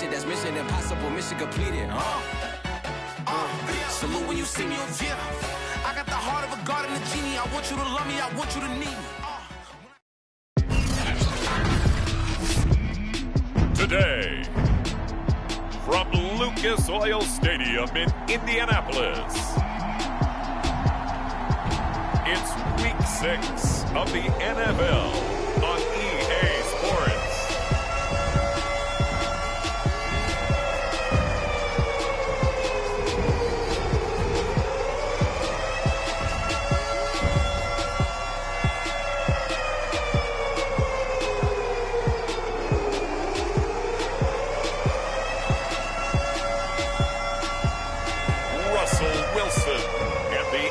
mission, that's mission impossible, mission completed. Salute when you see me, yeah. I got the heart of a god and a genie. I want you to love me, I want you to need me. Today, from Lucas Oil Stadium in Indianapolis, it's Week 6 of the NFL on EA Sports.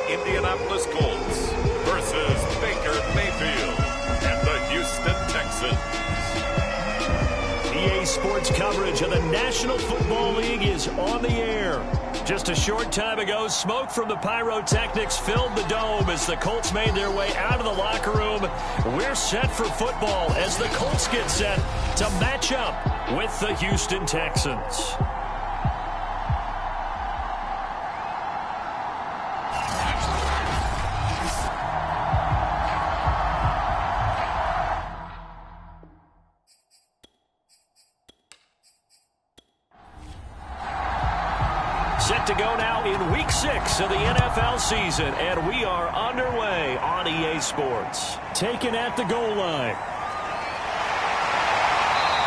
Indianapolis Colts versus Baker Mayfield and the Houston Texans. EA Sports coverage of the National Football League is on the air. Just a short time ago, smoke from the pyrotechnics filled the dome as the Colts made their way out of the locker room. We're set for football as the Colts get set to match up with the Houston Texans. Set to go now in Week 6 of the NFL season, and we are underway on EA Sports. Taken at the goal line.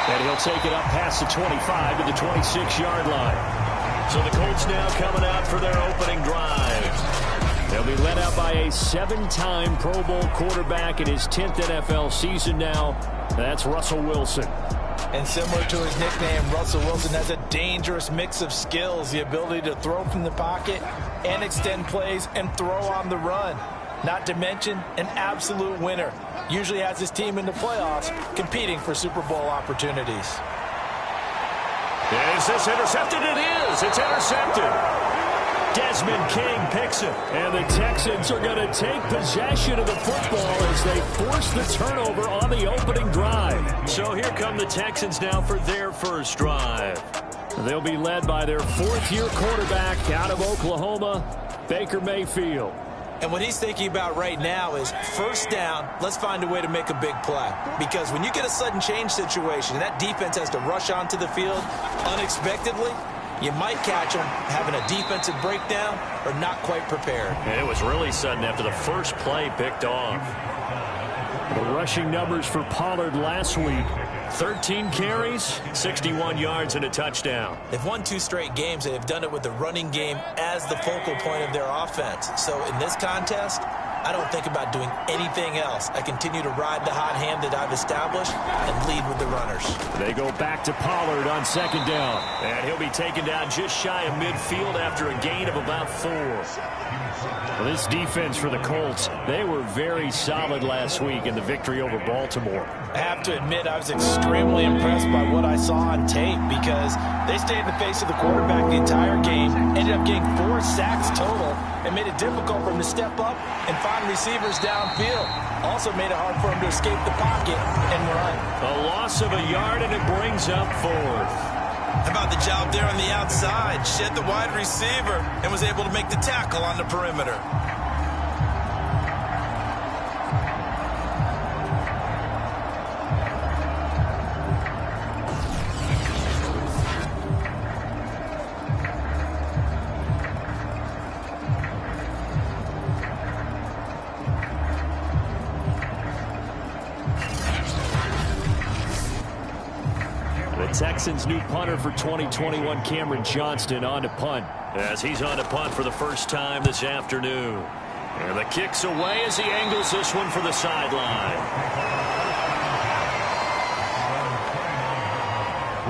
And he'll take it up past the 25 to the 26-yard line. So the Colts now coming out for their opening drive. They'll be led out by a 7-time Pro Bowl quarterback in his 10th NFL season now. That's Russell Wilson. And similar to his nickname, Russell Wilson has a dangerous mix of skills, the ability to throw from the pocket and extend plays and throw on the run. Not to mention an absolute winner. Usually has his team in the playoffs competing for Super Bowl opportunities. Is this intercepted? It is. It's intercepted. Desmond King picks it. And the Texans are going to take possession of the football as they force the turnover on the opening drive. So here come the Texans now for their first drive. They'll be led by their fourth-year quarterback out of Oklahoma, Baker Mayfield. And what he's thinking about right now is first down, let's find a way to make a big play. Because when you get a sudden change situation, that defense has to rush onto the field unexpectedly. You might catch them having a defensive breakdown or not quite prepared. And it was really sudden after the first play picked off. The rushing numbers for Pollard last week. 13 carries, 61 yards, and a touchdown. They've won 2 straight games. They've done it with the running game as the focal point of their offense. So in this contest, I don't think about doing anything else. I continue to ride the hot hand that I've established and lead with the runners. They go back to Pollard on second down. And he'll be taken down just shy of midfield after a gain of about 4. Well, this defense for the Colts, they were very solid last week in the victory over Baltimore. I have to admit, I was extremely impressed by what I saw on tape because they stayed in the face of the quarterback the entire game, ended up getting 4 sacks total, and made it difficult for him to step up and find receivers downfield. Also made it hard for him to escape the pocket and run. A loss of a yard, and it brings up 4th. How about the job there on the outside? Shed the wide receiver and was able to make the tackle on the perimeter. Texans' new punter for 2021, Cameron Johnston, on to punt. As he's on to punt for the first time this afternoon. And the kick's away as he angles this one for the sideline.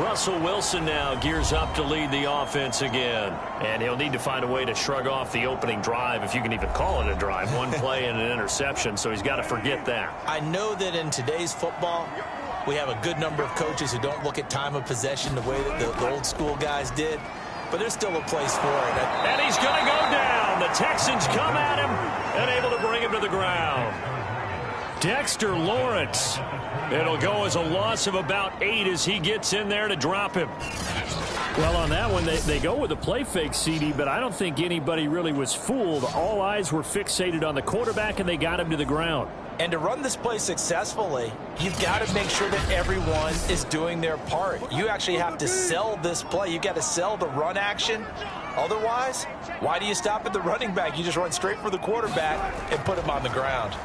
Russell Wilson now gears up to lead the offense again. And he'll need to find a way to shrug off the opening drive, if you can even call it a drive. 1 play and an interception, so he's got to forget that. I know that in today's football, we have a good number of coaches who don't look at time of possession the way that the old school guys did. But there's still a place for it. And he's going to go down. The Texans come at him and able to bring him to the ground. Dexter Lawrence. It'll go as a loss of about 8 as he gets in there to drop him. Well, on that one, they go with a play fake, CD, but I don't think anybody really was fooled. All eyes were fixated on the quarterback, and they got him to the ground. And to run this play successfully, you've got to make sure that everyone is doing their part. You actually have to sell this play. You've got to sell the run action. Otherwise, why do you stop at the running back? You just run straight for the quarterback and put him on the ground.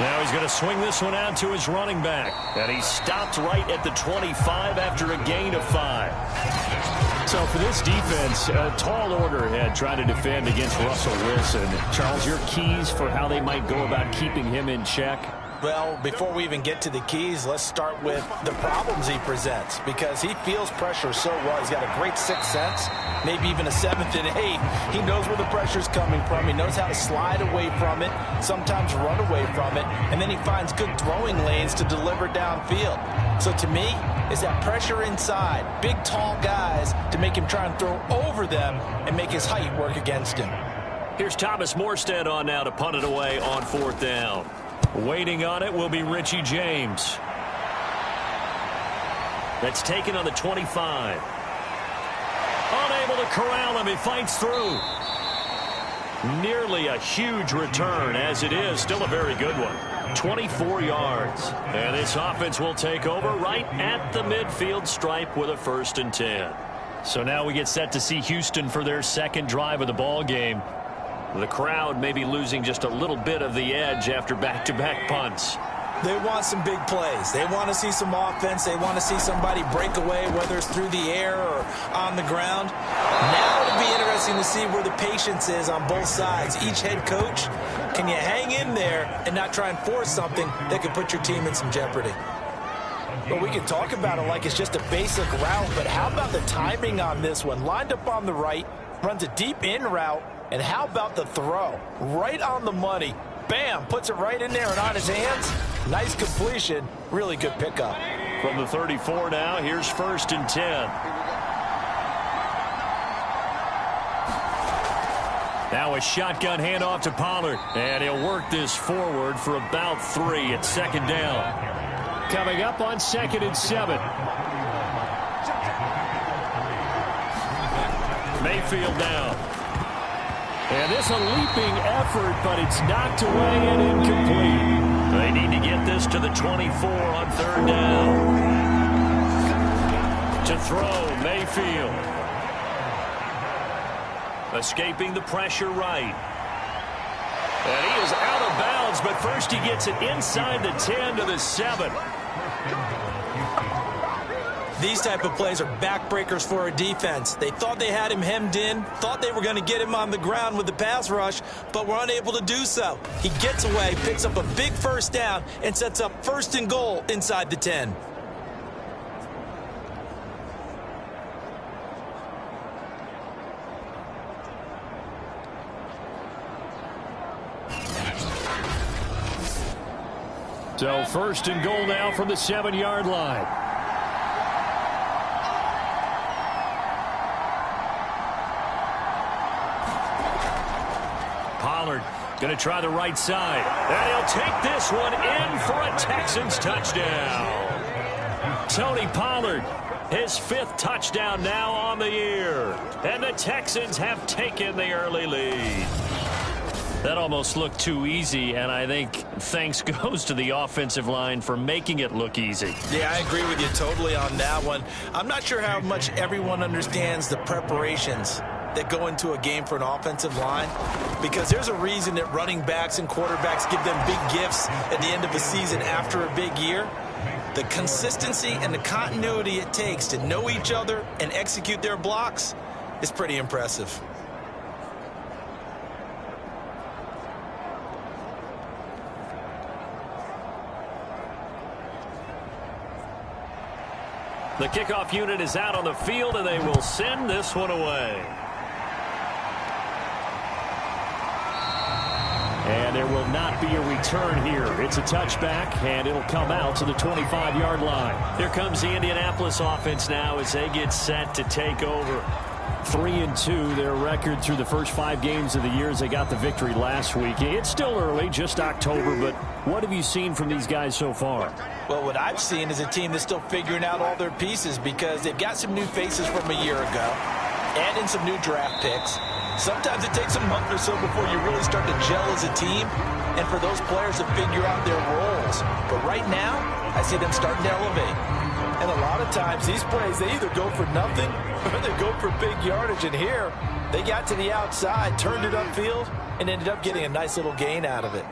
Now he's going to swing this one out to his running back. And he stopped right at the 25 after a gain of 5. So for this defense, a tall order ahead trying to defend against Russell Wilson. Charles, your keys for how they might go about keeping him in check? Well, before we even get to the keys, let's start with the problems he presents, because he feels pressure so well. He's got a great sixth sense, maybe even a seventh and eighth. He knows where the pressure's coming from. He knows how to slide away from it, sometimes run away from it, and then he finds good throwing lanes to deliver downfield. So to me, it's that pressure inside, big, tall guys to make him try and throw over them and make his height work against him. Here's Thomas Morstead on now to punt it away on 4th down. Waiting on it will be Richie James. That's taken on the 25. Unable to corral him. He fights through. Nearly a huge return as it is. Still a very good one. 24 yards. And this offense will take over right at the midfield stripe with a 1st and 10. So now we get set to see Houston for their second drive of the ball game. The crowd may be losing just a little bit of the edge after back-to-back punts. They want some big plays. They want to see some offense. They want to see somebody break away, whether it's through the air or on the ground. Now it'll be interesting to see where the patience is on both sides. Each head coach, can you hang in there and not try and force something that could put your team in some jeopardy? Well, we can talk about it like it's just a basic route, but how about the timing on this one? Lined up on the right, runs a deep in route. And how about the throw? Right on the money. Bam! Puts it right in there and on his hands. Nice completion. Really good pickup. From the 34 now, here's 1st and 10. Now a shotgun handoff to Pollard. And he'll work this forward for about 3 at 2nd down. Coming up on 2nd and 7. Mayfield down. And this a leaping effort, but it's knocked away and incomplete. They need to get this to the 24 on 3rd down. To throw, Mayfield. Escaping the pressure right. And he is out of bounds, but first he gets it inside the 10 to the 7. These type of plays are backbreakers for a defense. They thought they had him hemmed in, thought they were going to get him on the ground with the pass rush, but were unable to do so. He gets away, picks up a big 1st down, and sets up 1st and goal inside the 10. So 1st and goal now from the 7-yard line. Pollard going to try the right side. And he'll take this one in for a Texans touchdown. Tony Pollard, his 5th touchdown now on the year. And the Texans have taken the early lead. That almost looked too easy, and I think thanks goes to the offensive line for making it look easy. Yeah, I agree with you totally on that one. I'm not sure how much everyone understands the preparations that go into a game for an offensive line, because there's a reason that running backs and quarterbacks give them big gifts at the end of the season after a big year. The consistency and the continuity it takes to know each other and execute their blocks is pretty impressive. The kickoff unit is out on the field, and they will send this one away. And there will not be a return here. It's a touchback, and it'll come out to the 25-yard line. Here comes the Indianapolis offense now as they get set to take over. 3-2, their record through the first 5 games of the year as they got the victory last week. It's still early, just October, but what have you seen from these guys so far? Well, what I've seen is a team that's still figuring out all their pieces because they've got some new faces from a year ago and in some new draft picks. Sometimes it takes a month or so before you really start to gel as a team and for those players to figure out their roles. But right now, I see them starting to elevate. And a lot of times, these plays, they either go for nothing or they go for big yardage. And here, they got to the outside, turned it upfield, and ended up getting a nice little gain out of it.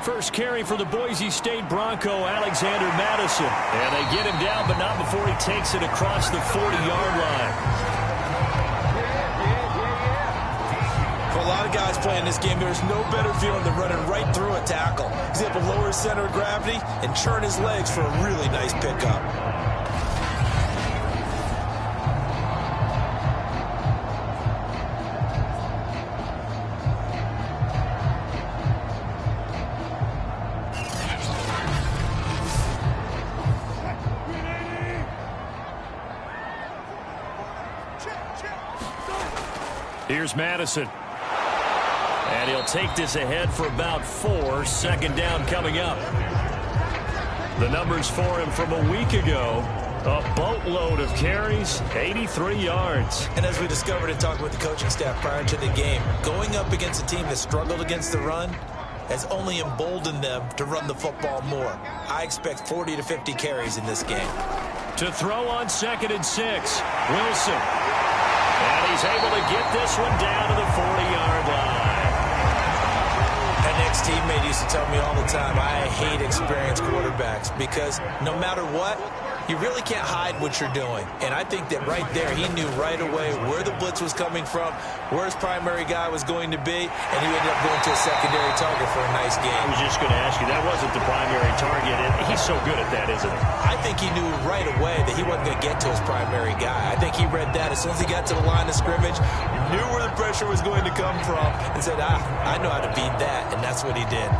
First carry for the Boise State Bronco, Alexander Madison. And they get him down, but not before he takes it across the 40-yard line. For a lot of guys playing this game, there's no better feeling than running right through a tackle. He's able to lower his center of gravity and churn his legs for a really nice pickup. Here's Madison. And he'll take this ahead for about 4. Second down coming up. The numbers for him from a week ago. A boatload of carries, 83 yards. And as we discovered in talking with the coaching staff prior to the game, going up against a team that struggled against the run has only emboldened them to run the football more. I expect 40 to 50 carries in this game. To throw on 2nd and 6, Wilson. And he's able to get this one down to the 40-yard line. An ex-teammate used to tell me all the time, I hate experienced quarterbacks because no matter what, you really can't hide what you're doing. And I think that right there, he knew right away where the blitz was coming from, where his primary guy was going to be, and he ended up going to a secondary target for a nice game. I was just going to ask you, that wasn't the primary target. And he's so good at that, isn't he? I think he knew right away that he wasn't going to get to his primary guy. I think he read that as soon as he got to the line of scrimmage, knew where the pressure was going to come from, and said, I know how to beat that, and that's what he did.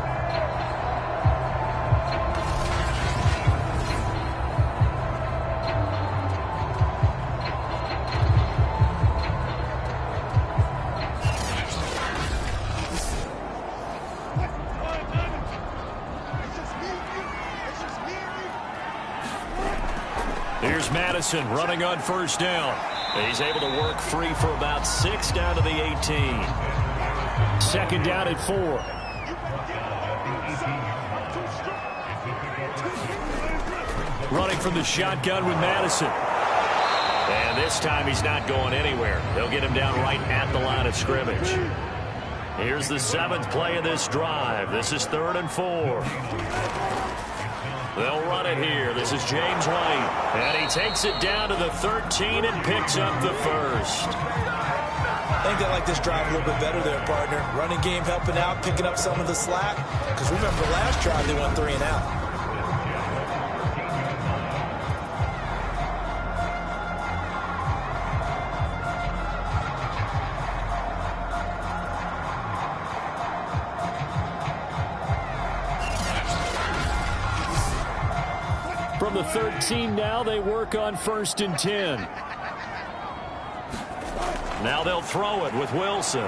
Here's Madison running on 1st down. He's able to work free for about 6 down to the 18. 2nd down at 4. Running from the shotgun with Madison. And this time he's not going anywhere. They'll get him down right at the line of scrimmage. Here's the 7th play of this drive. This is 3rd and 4. They'll run it here. This is James White. And he takes it down to the 13 and picks up the 1st. I think they like this drive a little bit better there, partner. Running game helping out, picking up some of the slack. Because remember, the last drive they went 3 and out. From the 13 now, they work on 1st and 10. Now they'll throw it with Wilson.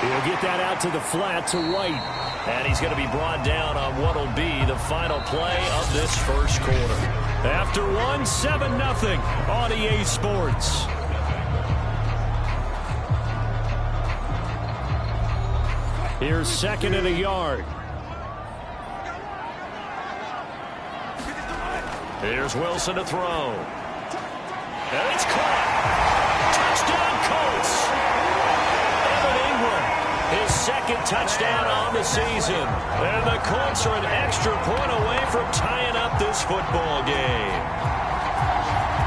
He'll get that out to the flat to White. And he's going to be brought down on what will be the final play of this first quarter. After 1, 7-0 on EA Sports. Here's 2nd and a yard. Here's Wilson to throw. And it's caught. Touchdown, Colts. Evan Ingram, his 2nd touchdown on the season. And the Colts are an extra point away from tying up this football game.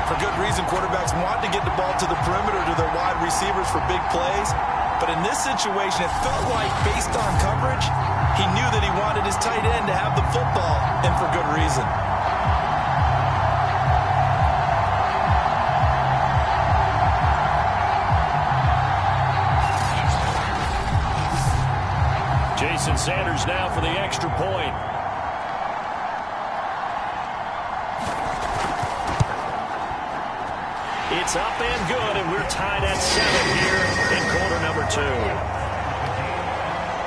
For good reason, quarterbacks want to get the ball to the perimeter to their wide receivers for big plays. But in this situation, it felt like, based on coverage, he knew that he wanted his tight end to have the football, and for good reason. Jason Sanders now for the extra point. It's up and good, and we're tied at 7 here in quarter number 2.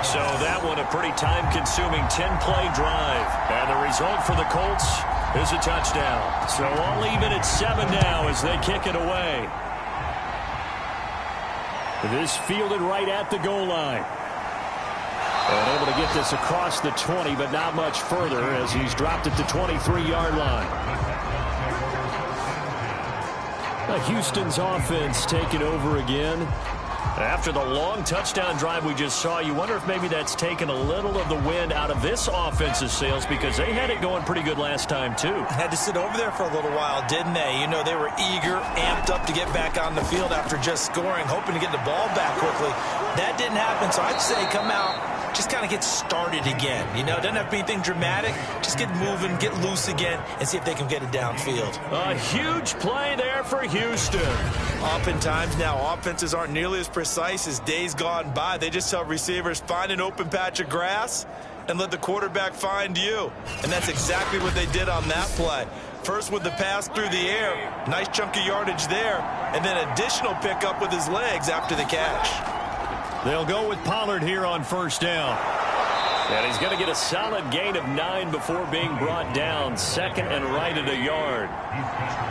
So that one a pretty time-consuming 10-play drive. And the result for the Colts is a touchdown. So all even at 7 now as they kick it away. This fielded right at the goal line. And able to get this across the 20, but not much further as he's dropped at the 23-yard line. Houston's offense taking over again. After the long touchdown drive we just saw, you wonder if maybe that's taken a little of the wind out of this offense's sails because they had it going pretty good last time, too. Had to sit over there for a little while, didn't they? You know, they were eager, amped up to get back on the field after just scoring, hoping to get the ball back quickly. That didn't happen, so I'd say come out, just kind of get started again. You know, it doesn't have to be anything dramatic. Just get moving, get loose again, and see if they can get it downfield. A huge play there for Houston. Oftentimes now, offenses aren't nearly as precise as days gone by. They just tell receivers, find an open patch of grass and let the quarterback find you. And that's exactly what they did on that play. First with the pass through the air, nice chunk of yardage there, and then additional pickup with his legs after the catch. They'll go with Pollard here on first down. And he's going to get a solid gain of 9 before being brought down. Second and right at a yard.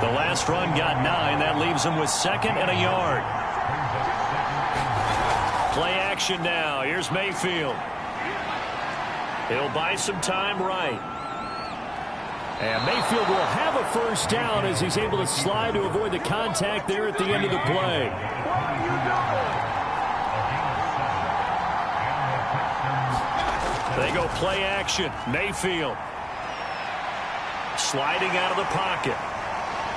The last run got 9. That leaves him with second and a yard. Play action now. Here's Mayfield. He'll buy some time right. And Mayfield will have a first down as he's able to slide to avoid the contact there at the end of the play. They go play action. Mayfield sliding out of the pocket.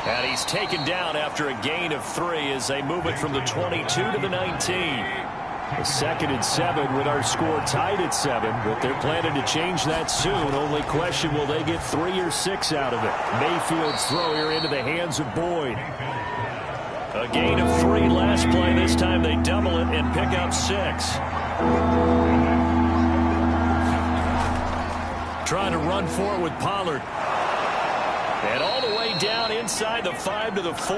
And he's taken down after a gain of 3 as they move it from the 22 to the 19. A second and 7 with our score tied at 7, but they're planning to change that soon. Only question, will they get 3 or 6 out of it? Mayfield's throw here into the hands of Boyd. A gain of 3 last play. This time they double it and pick up 6. Trying to run for it with Pollard. And all the way down inside the 5 to the 4.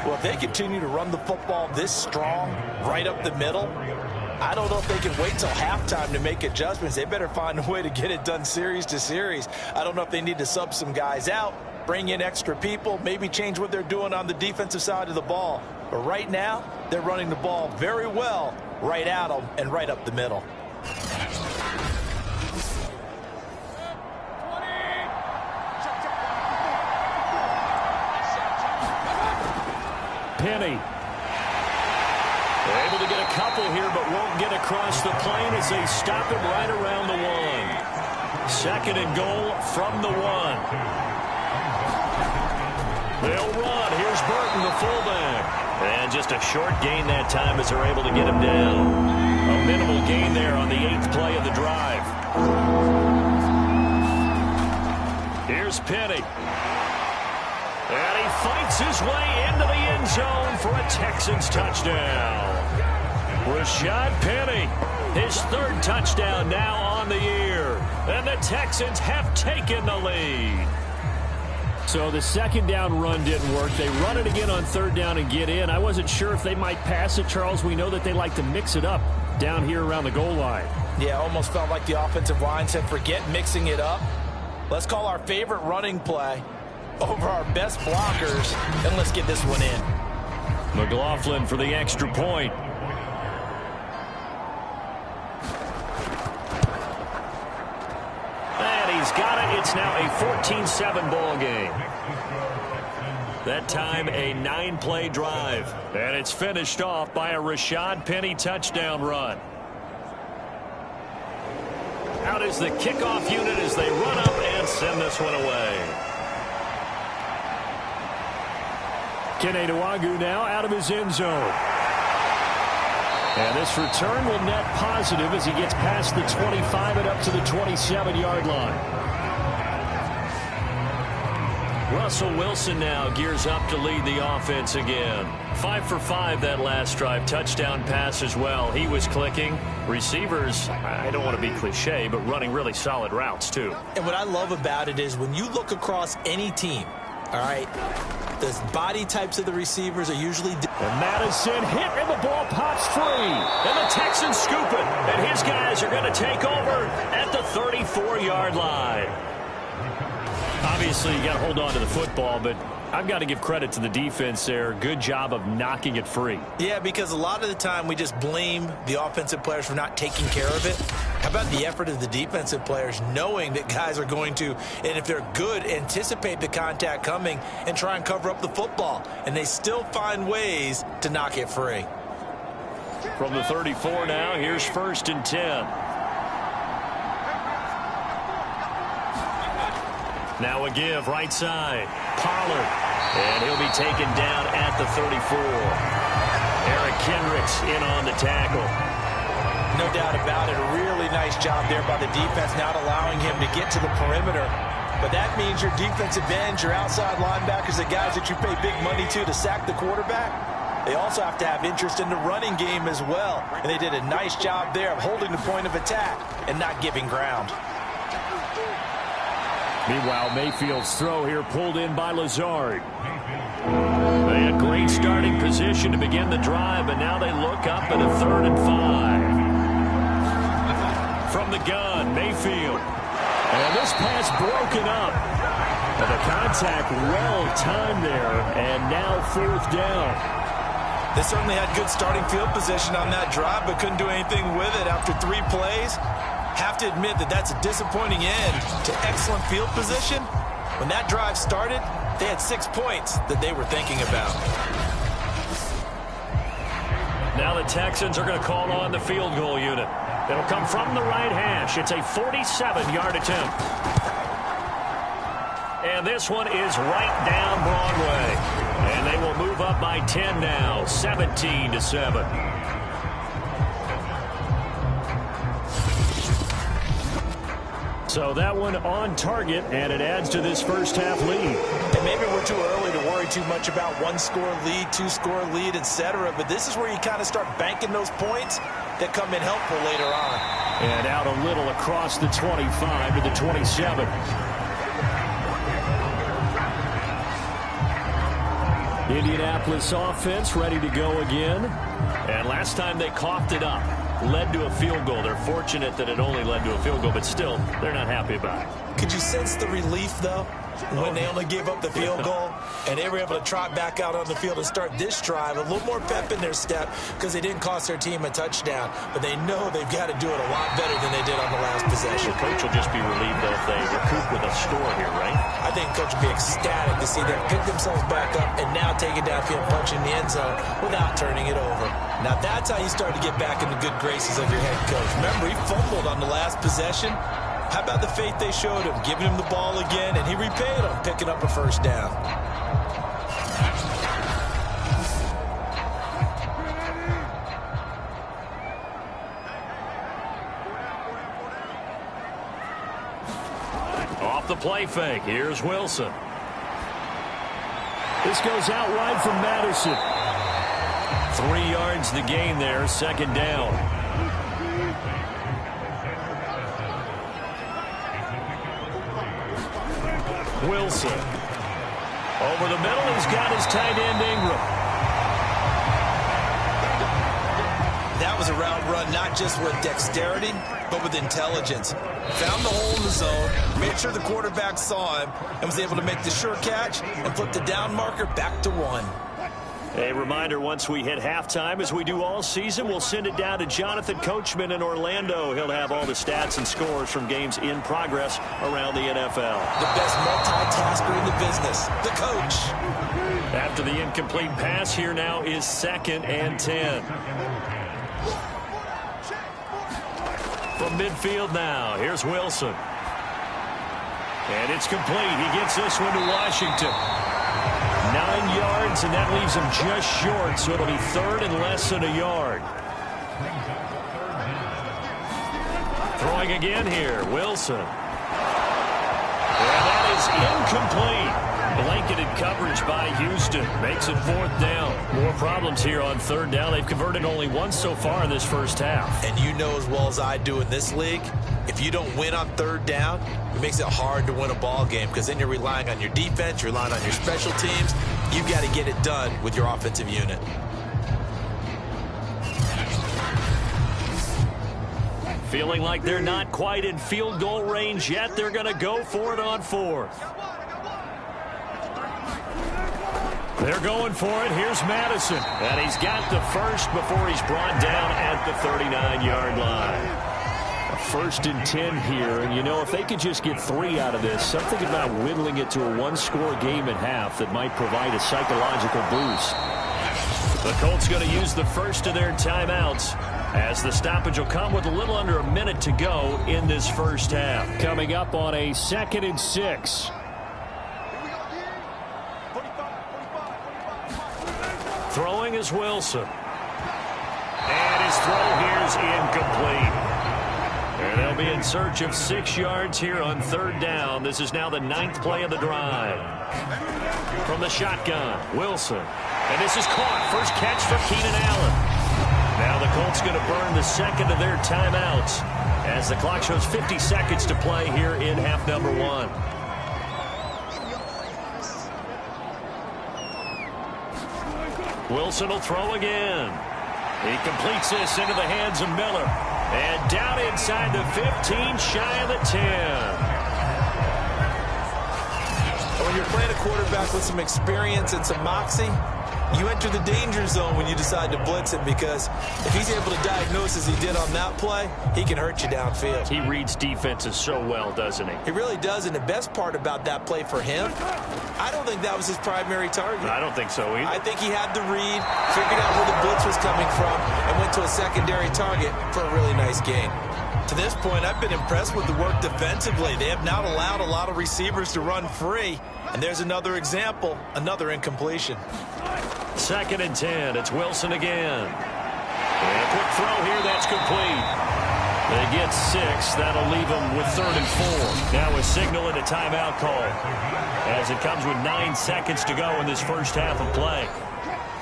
Well, if they continue to run the football this strong, right up the middle, I don't know if they can wait till halftime to make adjustments. They better find a way to get it done series to series. I don't know if they need to sub some guys out, bring in extra people, maybe change what they're doing on the defensive side of the ball. But right now, they're running the ball very well right at them and right up the middle. Penny. They're able to get a couple here, but won't get across the plane as they stop him right around the 1. Second and goal from the 1. They'll run. Here's Burton, the fullback. And just a short gain that time as they're able to get him down. A minimal gain there on the 8th play of the drive. Here's Penny. And he fights his way into the end zone for a Texans touchdown. Rashad Penny, his 3rd touchdown now on the year. And the Texans have taken the lead. So the second down run didn't work. They run it again on 3rd down and get in. I wasn't sure if they might pass it, Charles. We know that they like to mix it up down here around the goal line. Yeah, almost felt like the offensive line said, forget mixing it up. Let's call our favorite running play over our best blockers, and let's get this one in. McLaughlin for the extra point. And he's got it. It's now a 14-7 ball game. That time a 9-play drive. And it's finished off by a Rashad Penny touchdown run. Out is the kickoff unit as they run up and send this one away. Keneduagu now out of his end zone. And this return will net positive as he gets past the 25 and up to the 27-yard line. Russell Wilson now gears up to lead the offense again. 5 for 5 that last drive. Touchdown pass as well. He was clicking. Receivers, I don't want to be cliche, but running really solid routes too. And what I love about it is when you look across any team, all right, the body types of the receivers are usually... And Madison hit, and the ball pops free. And the Texans scoop it. And his guys are going to take over at the 34-yard line. Obviously, you got to hold on to the football, but I've got to give credit to the defense there. Good job of knocking it free. Yeah, because a lot of the time we just blame the offensive players for not taking care of it. How about the effort of the defensive players knowing that guys are going to, and if they're good, anticipate the contact coming and try and cover up the football. And they still find ways to knock it free. From the 34 now, here's 1st and 10. Now a give, right side. Pollard. And he'll be taken down at the 34. Eric Kendricks in on the tackle. No doubt about it. A really nice job there by the defense, not allowing him to get to the perimeter. But that means your defensive ends, your outside linebackers, the guys that you pay big money to sack the quarterback, they also have to have interest in the running game as well. And they did a nice job there of holding the point of attack and not giving ground. Meanwhile, Mayfield's throw here pulled in by Lazard. They had great starting position to begin the drive, but now they look up at a 3rd and 5. From the gun, Mayfield. And this pass broken up. And the contact well timed there, and now 4th down. They certainly had good starting field position on that drive, but couldn't do anything with it after 3 plays. Have to admit that that's a disappointing end to excellent field position. When that drive started, they had 6 points that they were thinking about. Now the Texans are going to call on the field goal unit. It'll come from the right hash. It's a 47-yard attempt. And this one is right down Broadway. And they will move up by 10 now, 17-7. So that one on target, and it adds to this first half lead. And maybe we're too early to worry too much about 1-score lead, 2-score lead, etc. But this is where you kind of start banking those points that come in helpful later on. And out a little across the 25 to the 27. Indianapolis offense ready to go again. And last time they coughed it up. Led to a field goal. They're fortunate that it only led to a field goal, but still, they're not happy about it. Could you sense the relief, though, when they only gave up the field goal and they were able to trot back out on the field and start this drive? A little more pep in their step because they didn't cost their team a touchdown, but they know they've got to do it a lot better than they did on the last possession. The coach will just be relieved, though, if they recoup with a score here, right? I think coach will be ecstatic to see them pick themselves back up and now take it downfield, punching the end zone without turning it over. Now that's how you start to get back in the good graces of your head coach. Remember, he fumbled on the last possession. How about the faith they showed him, giving him the ball again, and he repaid them, picking up a 1st down. Off the play fake, here's Wilson. This goes out wide from Madison. 3 yards to gain there, 2nd down. Wilson. Over the middle, he's got his tight end Ingram. That was a route run, not just with dexterity, but with intelligence. Found the hole in the zone, made sure the quarterback saw him, and was able to make the sure catch and flip the down marker back to 1. A reminder, once we hit halftime, as we do all season, we'll send it down to Jonathan Coachman in Orlando. He'll have all the stats and scores from games in progress around the NFL. The best multitasker in the business, the coach. After the incomplete pass, here now is 2nd and 10. From midfield now, here's Wilson. And it's complete. He gets this one to Washington. 9 yards, and that leaves him just short, so it'll be 3rd and less than a yard. Throwing again here, Wilson. And that is incomplete. Blanketed coverage by Houston. Makes it 4th down. More problems here on 3rd down. They've converted only once so far in this first half. And you know as well as I do in this league, if you don't win on 3rd down, it makes it hard to win a ball game because then you're relying on your defense, you're relying on your special teams. You've got to get it done with your offensive unit. Feeling like they're not quite in field goal range yet. They're going to go for it on 4th. They're going for it. Here's Madison. And he's got the first before he's brought down at the 39-yard line. A 1st and 10 here. And, you know, if they could just get 3 out of this, something about whittling it to a 1-score game at half that might provide a psychological boost. The Colts going to use the first of their timeouts, as the stoppage will come with a little under a minute to go in this first half. Coming up on a 2nd and 6. Throwing is Wilson. And his throw here is incomplete. And they'll be in search of 6 yards here on 3rd down. This is now the 9th play of the drive. From the shotgun, Wilson. And this is caught. First catch for Keenan Allen. Now the Colts going to burn the 2nd of their timeouts as the clock shows 50 seconds to play here in half number 1. Wilson will throw again. He completes this into the hands of Miller. And down inside the 15, shy of the 10. When you're playing a quarterback with some experience and some moxie, you enter the danger zone when you decide to blitz him, because if he's able to diagnose as he did on that play, he can hurt you downfield. He reads defenses so well, doesn't he? He really does, and the best part about that play for him, I don't think that was his primary target. I don't think so either. I think he had the read, figured out where the blitz was coming from, and went to a secondary target for a really nice gain. To this point, I've been impressed with the work defensively. They have not allowed a lot of receivers to run free. And there's another example, another incompletion. 2nd and 10. It's Wilson again. And a quick throw here. That's complete. They get 6. That'll leave them with 3rd and 4. Now a signal and a timeout call, as it comes with 9 seconds to go in this first half of play.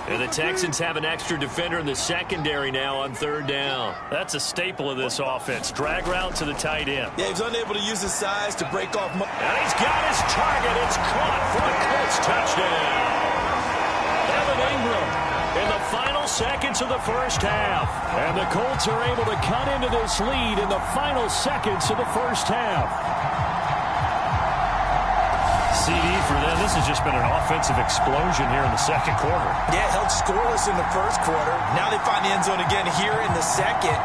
And the Texans have an extra defender in the secondary now on 3rd down. That's a staple of this offense. Drag route to the tight end. Yeah, he's unable to use his size to break off. And he's got his target. It's caught for a Colts touchdown. Evan Ingram in the final seconds of the first half. And the Colts are able to cut into this lead in the final seconds of the first half. CD for them. This has just been an offensive explosion here in the 2nd quarter. Yeah, held scoreless in the 1st quarter. Now they find the end zone again here in the 2nd.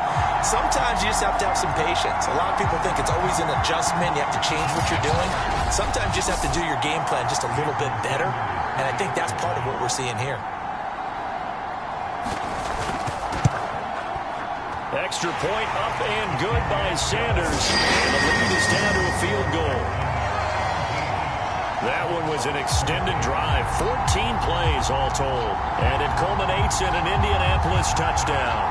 Sometimes you just have to have some patience. A lot of people think it's always an adjustment. You have to change what you're doing. Sometimes you just have to do your game plan just a little bit better. And I think that's part of what we're seeing here. Extra point up and good by Sanders. And the lead is down to a field goal. That one was an extended drive, 14 plays all told, and it culminates in an Indianapolis touchdown.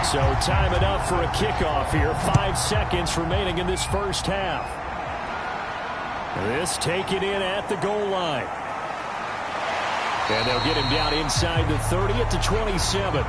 So time it up for a kickoff here. 5 seconds remaining in this first half. This taken in at the goal line. And they'll get him down inside the 30 at the 27.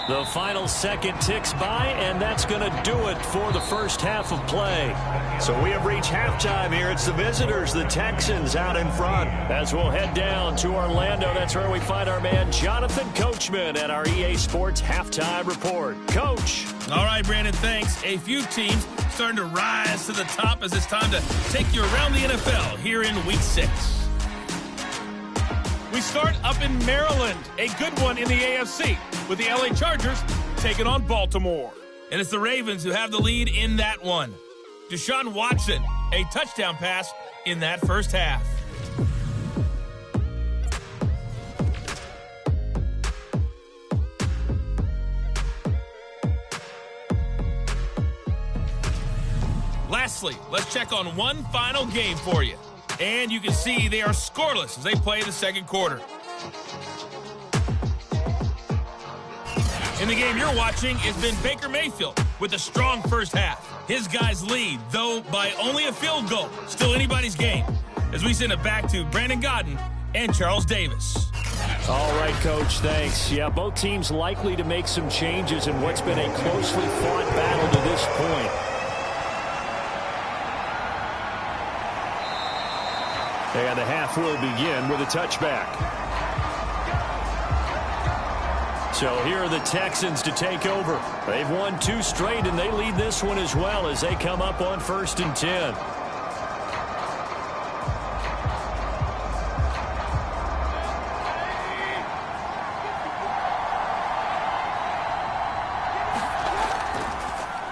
The final second ticks by, and that's going to do it for the first half of play. So we have reached halftime here. It's the visitors, the Texans, out in front. As we'll head down to Orlando, that's where we find our man Jonathan Coachman at our EA Sports Halftime Report. Coach. All right, Brandon, thanks. A few teams starting to rise to the top as it's time to take you around the NFL here in Week 6. We start up in Maryland, a good one in the AFC, with the LA Chargers taking on Baltimore. And it's the Ravens who have the lead in that one. Deshaun Watson, a touchdown pass in that first half. Lastly, let's check on one final game for you. And you can see they are scoreless as they play the second quarter. In the game you're watching, it's been Baker Mayfield with a strong first half. His guys lead, though by only a field goal. Still anybody's game. As we send it back to Brandon Godden and Charles Davis. All right, Coach, thanks. Yeah, both teams likely to make some changes in what's been a closely fought battle to this point. And the half will begin with a touchback. So here are the Texans to take over. They've won 2 straight, and they lead this one as well as they come up on 1st and 10.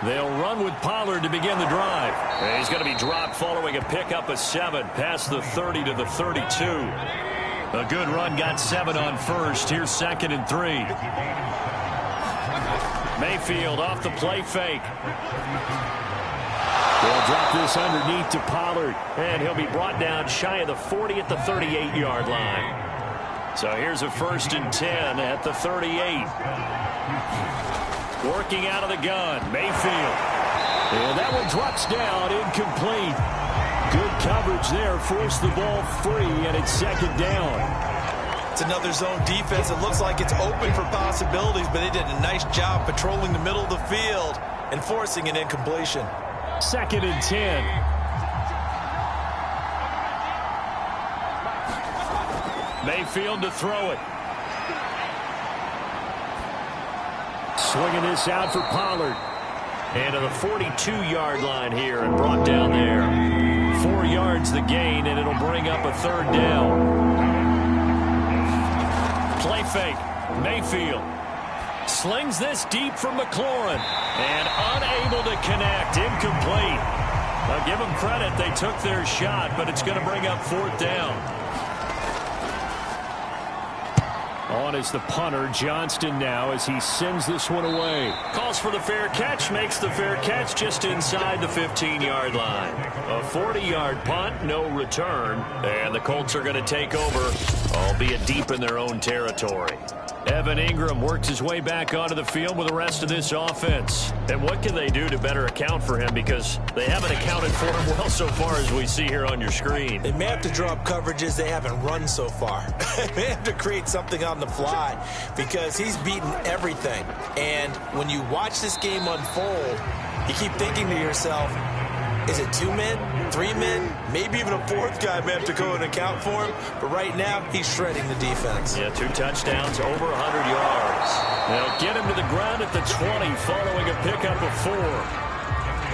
They'll run with Pollard to begin the drive. And he's going to be dropped following a pickup of 7 past the 30 to the 32. A good run got 7 on first. Here's 2nd and 3. Mayfield off the play fake. They'll drop this underneath to Pollard. And he'll be brought down shy of the 40 at the 38-yard line. So here's a 1st and 10 at the 38. Working out of the gun, Mayfield. And that one drops down, incomplete. Good coverage there, forced the ball free, and it's 2nd down. It's another zone defense. It looks like it's open for possibilities, but they did a nice job patrolling the middle of the field and forcing an incompletion. 2nd and 10. Mayfield to throw it. Swinging this out for Pollard. And to the 42-yard line here and brought down there. 4 yards the gain, and it'll bring up a 3rd down. Play fake. Mayfield slings this deep from McLaurin. And unable to connect. Incomplete. I'll give them credit. They took their shot, but it's going to bring up 4th down. On is the punter, Johnston now, as he sends this one away. Calls for the fair catch, makes the fair catch just inside the 15-yard line. A 40-yard punt, no return, and the Colts are going to take over, albeit deep in their own territory. Evan Ingram works his way back onto the field with the rest of this offense. And what can they do to better account for him? Because they haven't accounted for him well so far, as we see here on your screen. They may have to draw up coverages they haven't run so far. They may have to create something on the fly because he's beaten everything. And when you watch this game unfold, you keep thinking to yourself, is it 2 men, 3 men, maybe even a 4th guy may have to go and account for him. But right now, he's shredding the defense. Yeah, 2 touchdowns, over 100 yards. They'll get him to the ground at the 20 following a pickup of 4.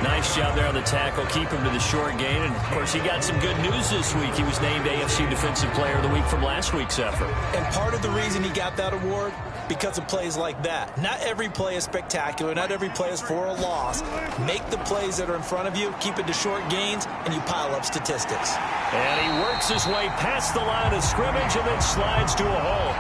Nice job there on the tackle, keep him to the short gain. And, of course, he got some good news this week. He was named AFC Defensive Player of the Week from last week's effort. And part of the reason he got that award, because of plays like that. Not every play is spectacular. Not every play is for a loss. Make the plays that are in front of you, keep it to short gains, and you pile up statistics. And he works his way past the line of scrimmage and then slides to a halt.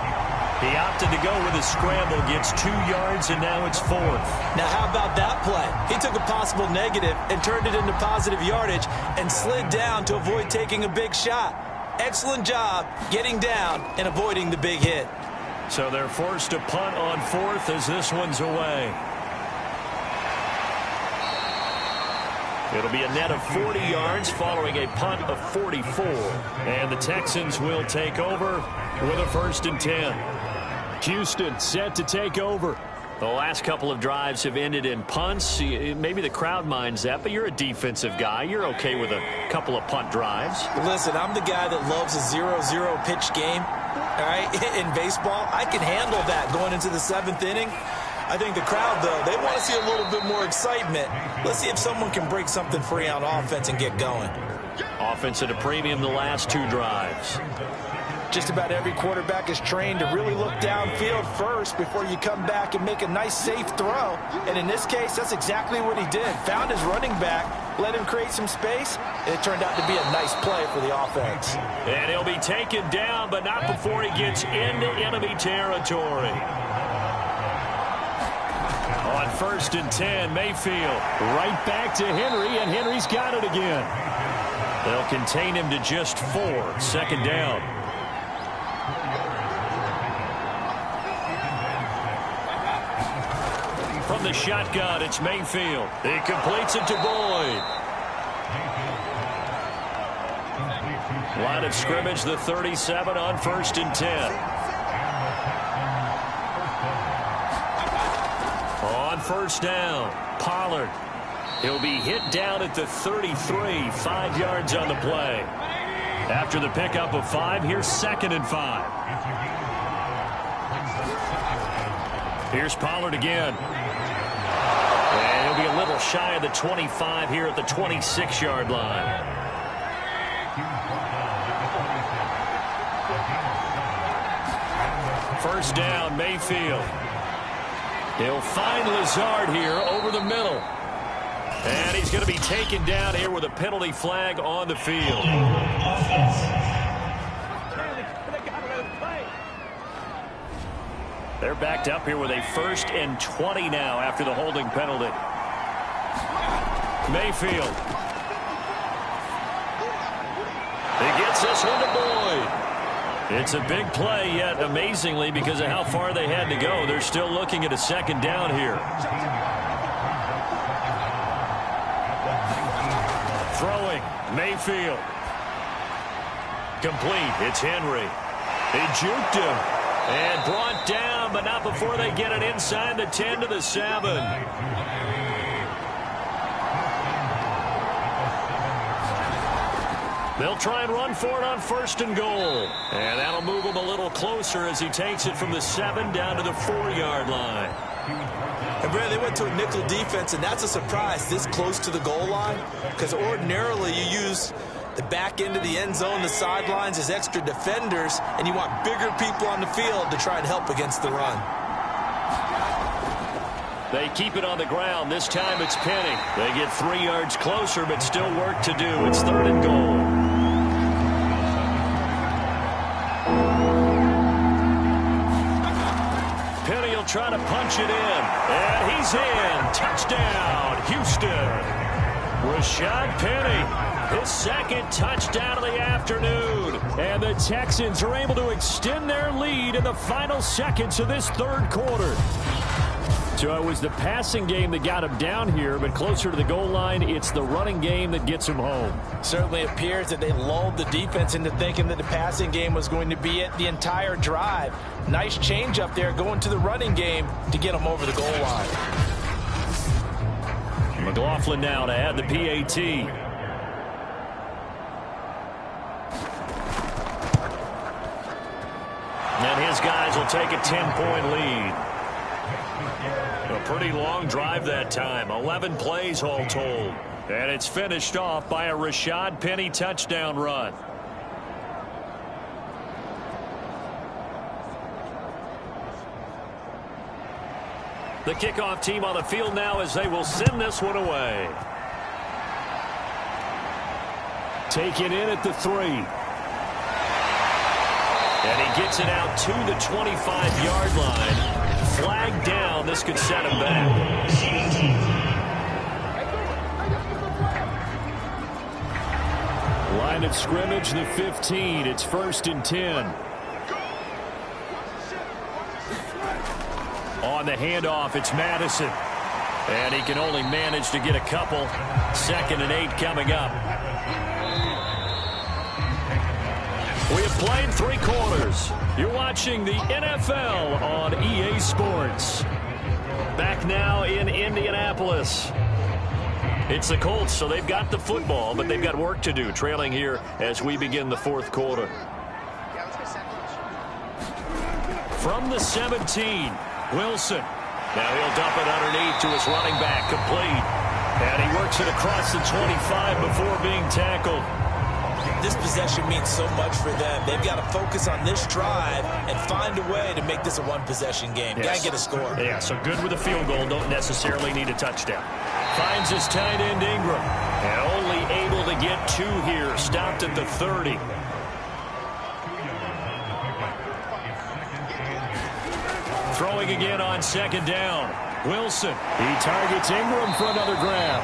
He opted to go with a scramble, gets 2 yards, and now it's 4th. Now, how about that play? He took a possible negative and turned it into positive yardage and slid down to avoid taking a big shot. Excellent job getting down and avoiding the big hit. So they're forced to punt on 4th as this one's away. It'll be a net of 40 yards following a punt of 44. And the Texans will take over with a 1st and 10. Houston set to take over. The last couple of drives have ended in punts. Maybe the crowd minds that, but you're a defensive guy. You're okay with a couple of punt drives. Listen, I'm the guy that loves a 0-0 pitch game. All right, in baseball, I can handle that going into the 7th inning. I think the crowd, though, they want to see a little bit more excitement. Let's see if someone can break something free on offense and get going. Offense at a premium the last 2 drives. Just about every quarterback is trained to really look downfield first before you come back and make a nice, safe throw. And in this case, that's exactly what he did. Found his running back, let him create some space, and it turned out to be a nice play for the offense. And he'll be taken down, but not before he gets into enemy territory. On 1st and 10, Mayfield right back to Henry, and Henry's got it again. They'll contain him to just 4. 2nd down. from the shotgun. It's Mayfield. He completes it to Boyd. Line of scrimmage, the 37 on 1st and 10. On 1st down, Pollard. He'll be hit down at the 33, 5 yards on the play. After the pickup of 5, here's 2nd and 5. Here's Pollard again. And he'll be a little shy of the 25 here at the 26-yard line. First down, Mayfield. He'll find Lazard here over the middle. And he's going to be taken down here with a penalty flag on the field. They're backed up here with a 1st and 20 now after the holding penalty. Mayfield. He gets this one to Boyd. It's a big play, yet amazingly, because of how far they had to go, they're still looking at a 2nd down here. Throwing, Mayfield. Complete, it's Henry. He juked him and brought down, but not before they get it inside the 10 to the 7. They'll try and run for it on 1st and goal. And that'll move him a little closer as he takes it from the 7 down to the 4-yard line. And Brad, they went to a nickel defense, and that's a surprise this close to the goal line, because ordinarily you use the back end of the end zone, the sidelines as extra defenders, and you want bigger people on the field to try and help against the run. They keep it on the ground. This time it's Penny. They get 3 yards closer, but still work to do. It's 3rd and goal. Penny will try to punch it in. And he's in. Touchdown, Houston. Rashad Penny, his 2nd touchdown of the afternoon. And the Texans are able to extend their lead in the final seconds of this 3rd quarter. So it was the passing game that got him down here, but closer to the goal line, it's the running game that gets him home. Certainly appears that they lulled the defense into thinking that the passing game was going to be it the entire drive. Nice change up there going to the running game to get them over the goal line. McLaughlin now to add the PAT. And his guys will take a 10-point lead. A pretty long drive that time. 11 plays all told. And it's finished off by a Rashad Penny touchdown run. The kickoff team on the field now as they will send this one away. Taken in at the 3. And he gets it out to the 25-yard line. Flag down. This could set him back. Line of scrimmage, the 15. It's 1st and 10. On the handoff, it's Madison. And he can only manage to get a couple. 2nd and 8 coming up. We have played 3 quarters. You're watching the NFL on EA Sports. Back now in Indianapolis. It's the Colts, so they've got the football, but they've got work to do, trailing here as we begin the 4th quarter. From the 17, Wilson. Now he'll dump it underneath to his running back, complete. And he works it across the 25 before being tackled. This possession means so much for them. They've got to focus on this drive and find a way to make this a one-possession game. Yes. Got to get a score. Yeah, so good with a field goal. Don't necessarily need a touchdown. Finds his tight end, Ingram. And only able to get 2 here. Stopped at the 30. Throwing again on 2nd down. Wilson. He targets Ingram for another grab.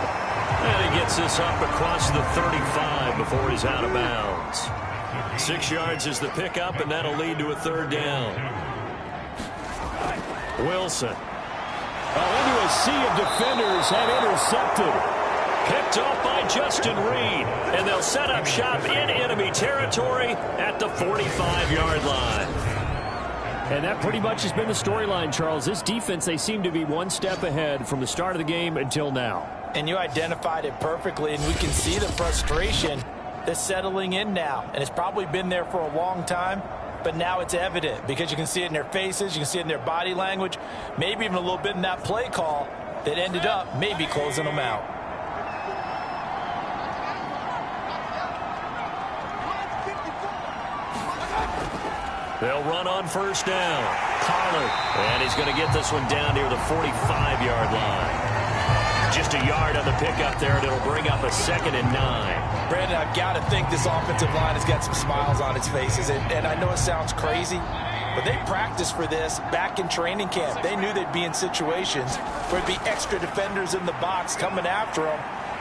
And he gets this up across the 35 before he's out of bounds. 6 yards is the pickup, and that'll lead to a 3rd down. Wilson. Into a sea of defenders and intercepted. Picked off by Justin Reed. And they'll set up shop in enemy territory at the 45-yard line. And that pretty much has been the storyline, Charles. This defense, they seem to be one step ahead from the start of the game until now. And you identified it perfectly, and we can see the frustration that's settling in now. And it's probably been there for a long time, but now it's evident because you can see it in their faces, you can see it in their body language, maybe even a little bit in that play call that ended up maybe closing them out. They'll run on first down. Pollard. And he's going to get this one down near the 45-yard line. Just a yard on the pickup there, and it'll bring up a 2nd and 9. Brandon, I've got to think this offensive line has got some smiles on its faces. And I know it sounds crazy, but they practiced for this back in training camp. They knew they'd be in situations where there'd be extra defenders in the box coming after them,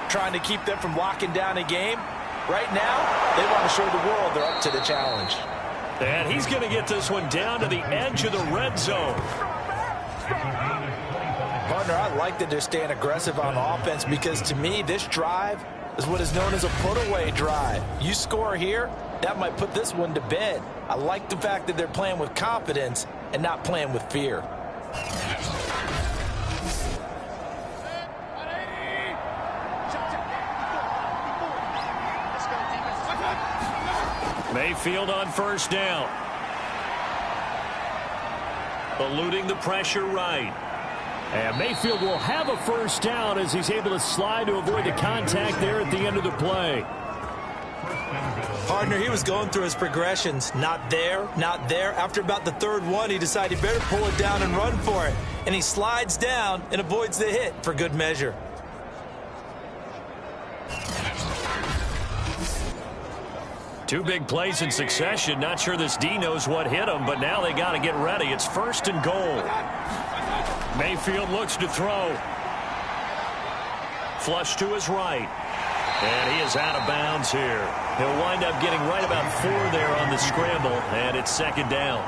trying to keep them from locking down a game. Right now, they want to show the world they're up to the challenge. And he's going to get this one down to the edge of the red zone. Partner, I like that they're staying aggressive on offense because, to me, this drive is what is known as a put-away drive. You score here, that might put this one to bed. I like the fact that they're playing with confidence and not playing with fear. Mayfield on first down. Eluding the pressure right. And Mayfield will have a first down as he's able to slide to avoid the contact there at the end of the play. Partner, he was going through his progressions. Not there, not there. After about the third one, he decided he better pull it down and run for it. And he slides down and avoids the hit for good measure. Two big plays in succession. Not sure this D knows what hit him, but now they got to get ready. It's 1st and goal. Mayfield looks to throw. Flush to his right. And he is out of bounds here. He'll wind up getting right about 4 there on the scramble, and it's 2nd down.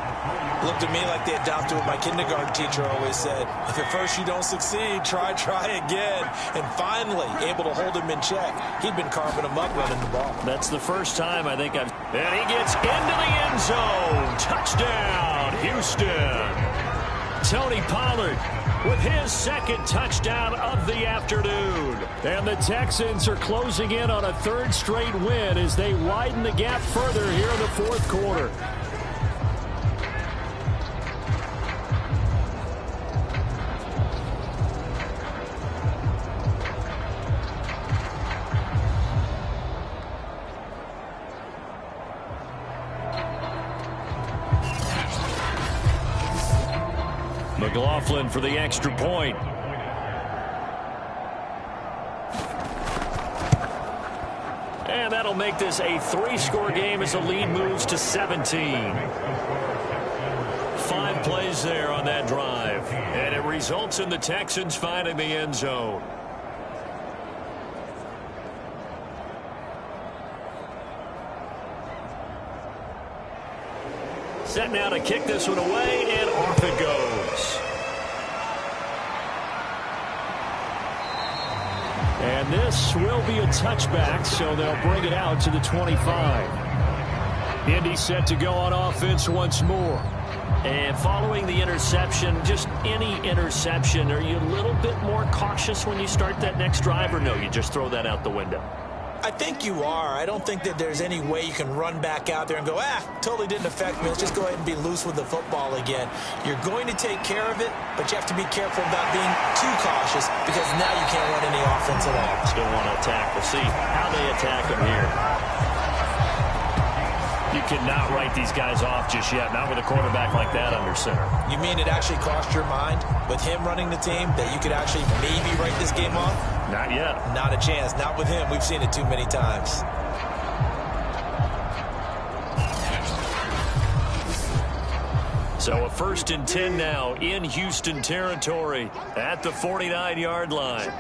Looked to me like they adopted what my kindergarten teacher always said. If at first you don't succeed, try again. And finally, able to hold him in check. He'd been carving him up running the ball. That's the first time I think I've... And he gets into the end zone. Touchdown, Houston. Tony Pollard with his 2nd touchdown of the afternoon. And the Texans are closing in on a 3rd straight win as they widen the gap further here in the 4th quarter. McLaughlin for the extra point. And that'll make this a 3-score game as the lead moves to 17. 5 plays there on that drive. And it results in the Texans finding the end zone. Set now to kick this one away, and off it goes. And this will be a touchback, so they'll bring it out to the 25. Indy set to go on offense once more. And following the interception, just any interception, are you a little bit more cautious when you start that next drive, or no, you just throw that out the window? I think you are. I don't think that there's any way you can run back out there and go, totally didn't affect me. Let's just go ahead and be loose with the football again. You're going to take care of it, but you have to be careful about being too cautious because now you can't run any offense at all. Still want to attack. We'll see how they attack them here. You cannot write these guys off just yet, not with a quarterback like that under center. You mean it actually crossed your mind with him running the team that you could actually maybe write this game off? Not yet. Not a chance. Not with him. We've seen it too many times. So a 1st and 10 now in Houston territory at the 49-yard line.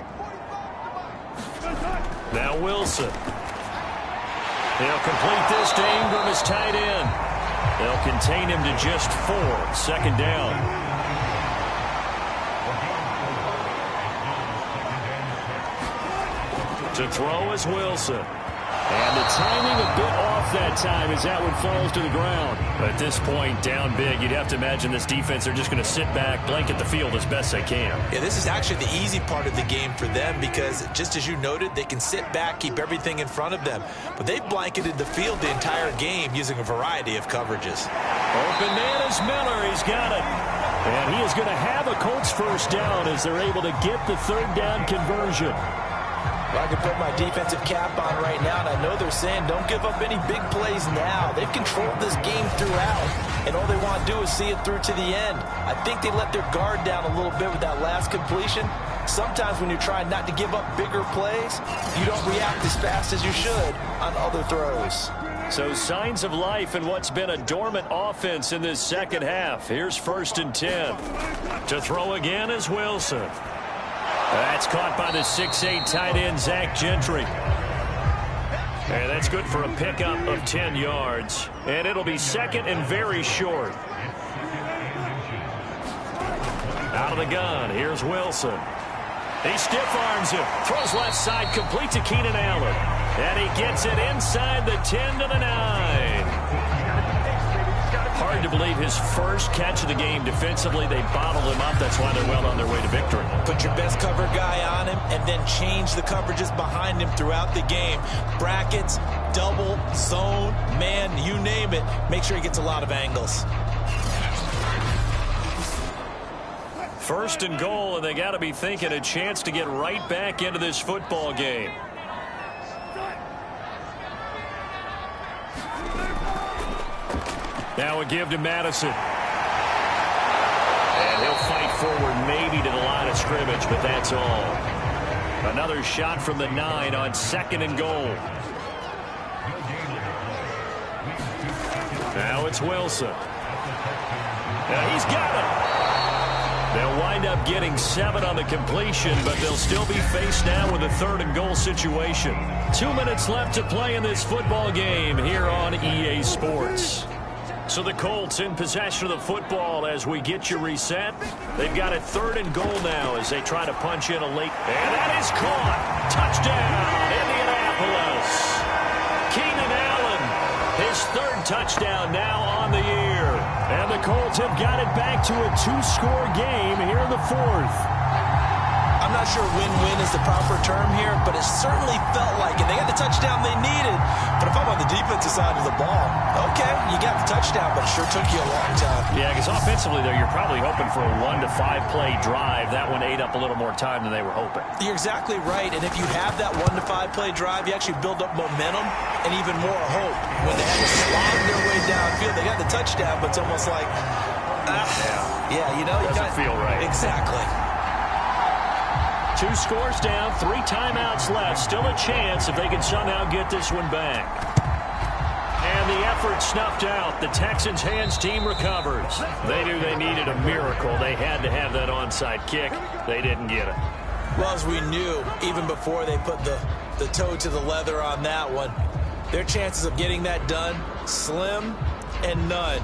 Now Wilson. He'll complete this to Ingram as tight end. They'll contain him to just 4. 2nd down. To throw is Wilson. And the timing a bit off that time as that one falls to the ground. At this point, down big, you'd have to imagine this defense, they're just going to sit back, blanket the field as best they can. Yeah, this is actually the easy part of the game for them because, just as you noted, they can sit back, keep everything in front of them. But they've blanketed the field the entire game using a variety of coverages. Open man is Miller. He's got it. And he is going to have a Colts first down as they're able to get the third down conversion. I can put my defensive cap on right now, and I know they're saying don't give up any big plays now. They've controlled this game throughout, and all they want to do is see it through to the end. I think they let their guard down a little bit with that last completion. Sometimes when you're trying not to give up bigger plays, you don't react as fast as you should on other throws. So signs of life in what's been a dormant offense in this second half. Here's 1st and 10. To throw again is Wilson. That's caught by the 6'8" tight end, Zach Gentry. And that's good for a pickup of 10 yards. And it'll be second and very short. Out of the gun, here's Wilson. He stiff arms him, throws left side, complete to Keenan Allen. And he gets it inside the 10 to the 9. Hard to believe his first catch of the game defensively. They bottled him up. That's why they're well on their way to victory. Put your best cover guy on him and then change the coverages behind him throughout the game. Brackets, double, zone, man, you name it. Make sure he gets a lot of angles. 1st and goal, and they got to be thinking a chance to get right back into this football game. Now a give to Madison. And he'll fight forward maybe to the line of scrimmage, but that's all. Another shot from the 9 on 2nd and goal. Now it's Wilson. Now he's got it. They'll wind up getting 7 on the completion, but they'll still be faced now with a 3rd and goal situation. 2 minutes left to play in this football game here on EA Sports. So the Colts in possession of the football as we get you reset. They've got a 3rd and goal now as they try to punch in a late. And that is caught. Touchdown, Indianapolis. Keenan Allen, his 3rd touchdown now on the year. And the Colts have got it back to a 2-score game here in the 4th. I'm not sure win-win is the proper term here, but it certainly felt like it. They got the touchdown they needed, but if I'm on the defensive side of the ball, okay, you got the touchdown, but it sure took you a long time. Yeah, because offensively, though, you're probably hoping for a 1 to 5 play drive. That one ate up a little more time than they were hoping. You're exactly right, and if you have that 1 to 5 play drive, you actually build up momentum and even more hope. When they had to slog their way downfield, they got the touchdown, but it's almost like, yeah, you know. Doesn't feel right. Exactly. 2 scores down, 3 timeouts left. Still a chance if they can somehow get this one back. And the effort snuffed out. The Texans' hands team recovers. They knew they needed a miracle. They had to have that onside kick. They didn't get it. Well, as we knew, even before they put the toe to the leather on that one, their chances of getting that done, slim and none.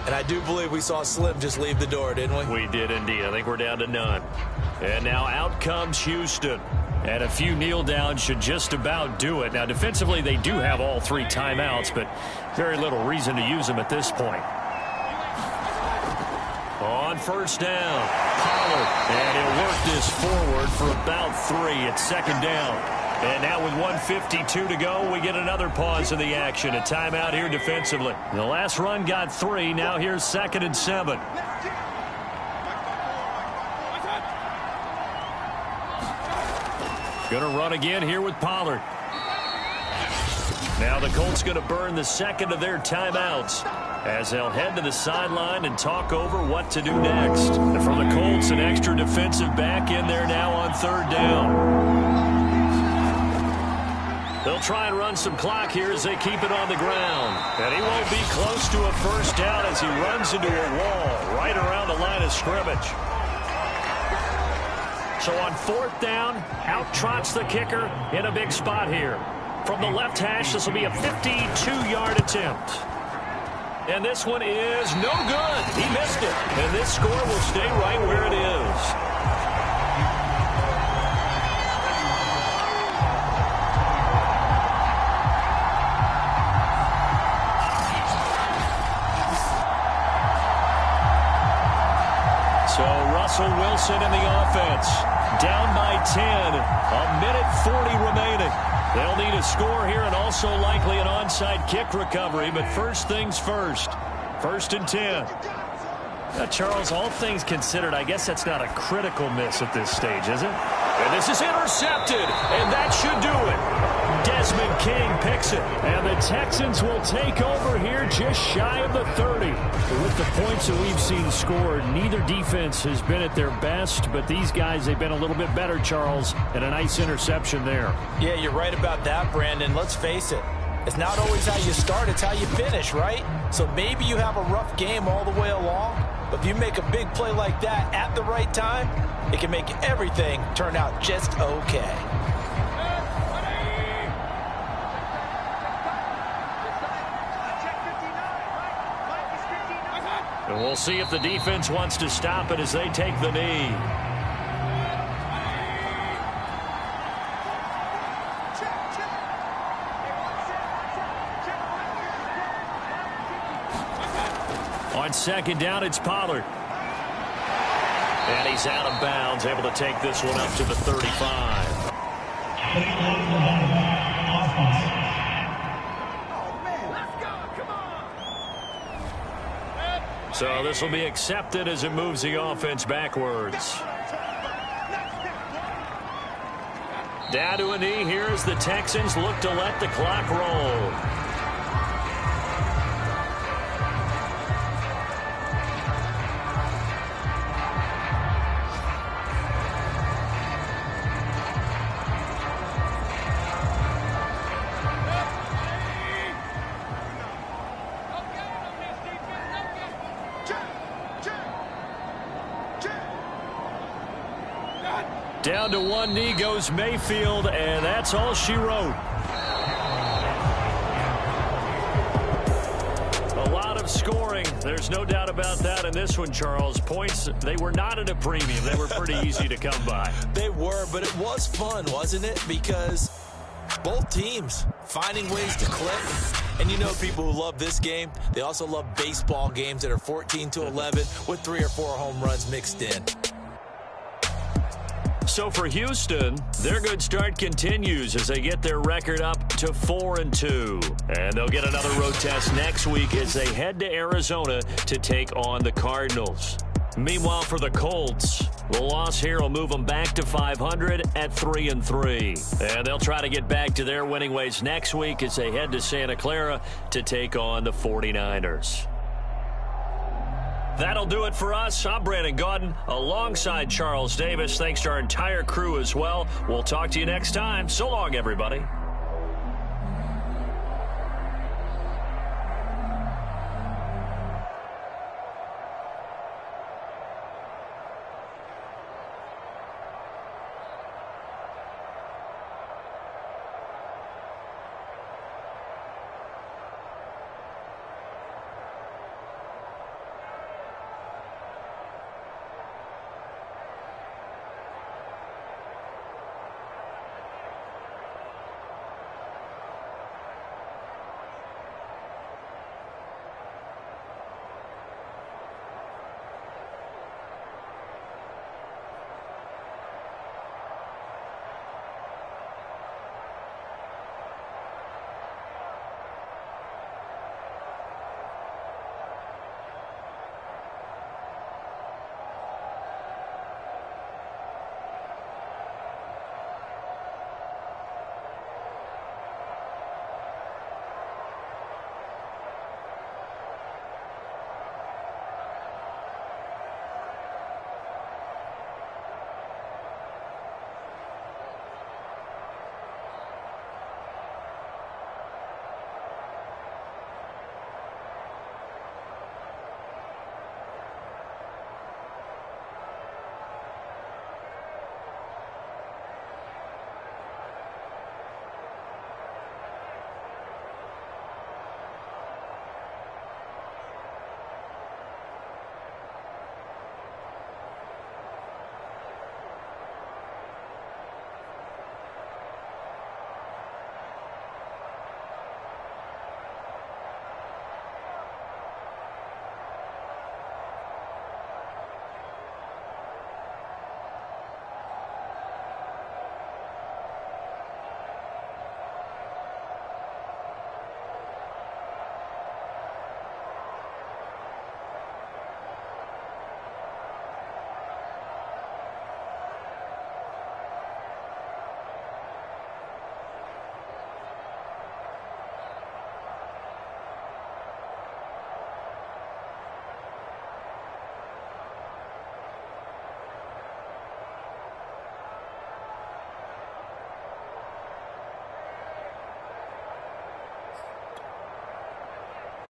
And I do believe we saw Slim just leave the door, didn't we? We did indeed. I think we're down to none. And now out comes Houston. And a few kneel downs should just about do it. Now, defensively, they do have all 3 timeouts, but very little reason to use them at this point. On 1st down, Pollard. And he'll work this forward for about 3 at 2nd down. And now with 1:52 to go, we get another pause in the action. A timeout here defensively. The last run got 3. Now here's 2nd and 7. Going to run again here with Pollard. Now the Colts going to burn the 2nd of their timeouts as they'll head to the sideline and talk over what to do next. And from the Colts, an extra defensive back in there now on 3rd down. They'll try and run some clock here as they keep it on the ground. And he won't be close to a 1st down as he runs into a wall right around the line of scrimmage. So on 4th down, out trots the kicker in a big spot here. From the left hash, this will be a 52-yard attempt. And this one is no good. He missed it. And this score will stay right where it is. So Russell Wilson in the offense. Down by 10. A minute 40 remaining. They'll need a score here and also likely an onside kick recovery. But first things first. 1st and 10. Charles, all things considered, I guess that's not a critical miss at this stage, is it? And this is intercepted. And that should do it. Desmond King picks it. And the Texans will take over here just shy of the 30. With the points that we've seen scored, neither defense has been at their best, but these guys, they've been a little bit better, Charles, and a nice interception there. Yeah, you're right about that, Brandon. Let's face it. It's not always how you start, it's how you finish, right? So maybe you have a rough game all the way along, but if you make a big play like that at the right time, it can make everything turn out just okay. And we'll see if the defense wants to stop it as they take the knee. On 2nd down, it's Pollard. And he's out of bounds, able to take this one up to the 35. So this will be accepted as it moves the offense backwards. Down to a knee here as the Texans look to let the clock roll. Down to one knee goes Mayfield, and that's all she wrote. A lot of scoring. There's no doubt about that in this one, Charles. Points, they were not at a premium. They were pretty easy to come by. They were, but it was fun, wasn't it? Because both teams finding ways to click. And you know people who love this game, they also love baseball games that are 14-11 with 3 or 4 home runs mixed in. So for Houston, their good start continues as they get their record up to 4-2. And they'll get another road test next week as they head to Arizona to take on the Cardinals. Meanwhile, for the Colts, the loss here will move them back to 500 at 3-3. And they'll try to get back to their winning ways next week as they head to Santa Clara to take on the 49ers. That'll do it for us. I'm Brandon Gaudin alongside Charles Davis. Thanks to our entire crew as well. We'll talk to you next time. So long, everybody.